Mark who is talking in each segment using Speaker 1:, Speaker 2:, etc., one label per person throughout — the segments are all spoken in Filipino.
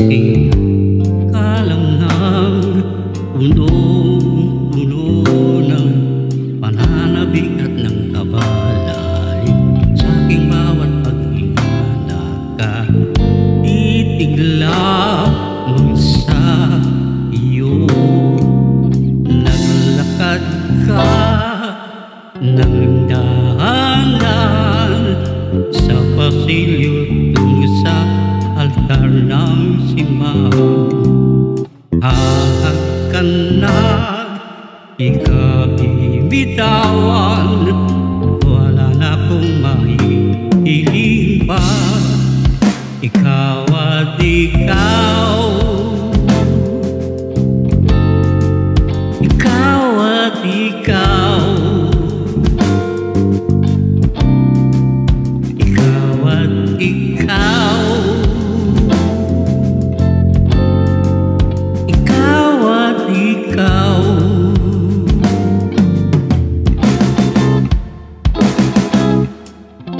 Speaker 1: kasing kalamnang, punong-puno ng pananabik at ng kabalalin. Sa aking bawat paghinga nakatitigla mo sa iyo. Naglakad ka ng dahan-dahan sa pasilyo tungo sa altar ng simbahan. Hahag ka na, ikabibitawan, wala na akong mahihiling pa. Ikaw at ikaw, ikaw at ikaw, ikaw at ikaw, ikaw at ikaw.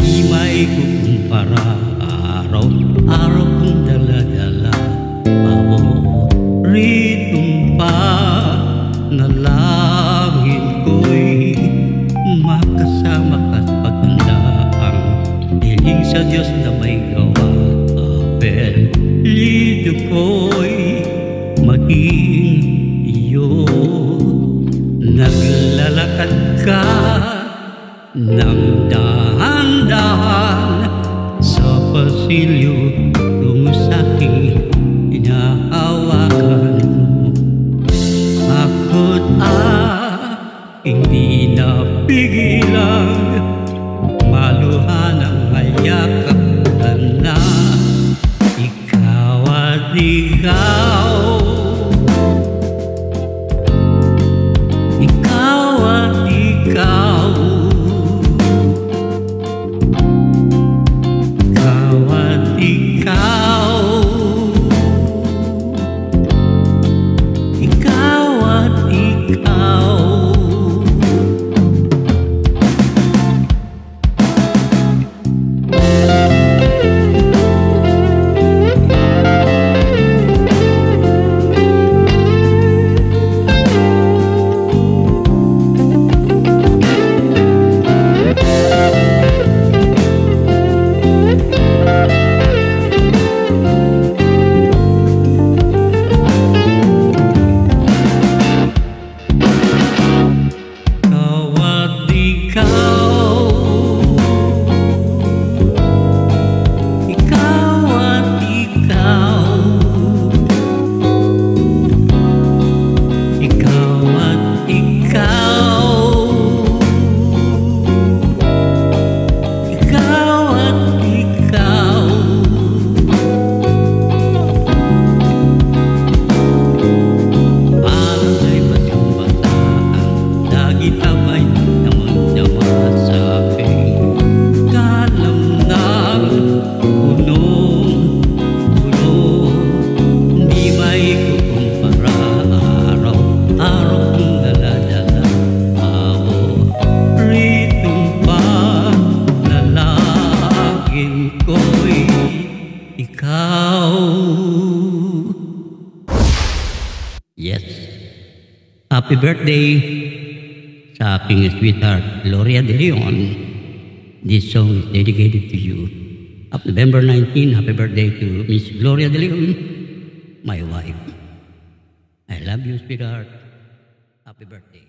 Speaker 1: Di maikukumpara, araw-araw kong dala-dala, paboritong panalangin ko'y makasama ka't pagtandaang hiling sa Diyos na may gawa. Apelido ko'y maging iyo. Naglalakad ka ng dahan-dahan sa pasilyo tungo sa aking hinahawakan mo. Ako't hindi napigilan, maluhan ang hayakap ka na. Ikaw at ikaw, ikaw at ikaw, ikaw at ikaw, ikaw at ikaw. Yes. Happy birthday sa aking sweetheart, Gloria De Leon. This song is dedicated to you. Happy November 19, happy birthday to Miss Gloria De Leon, my wife. I love you, sweetheart. Happy birthday.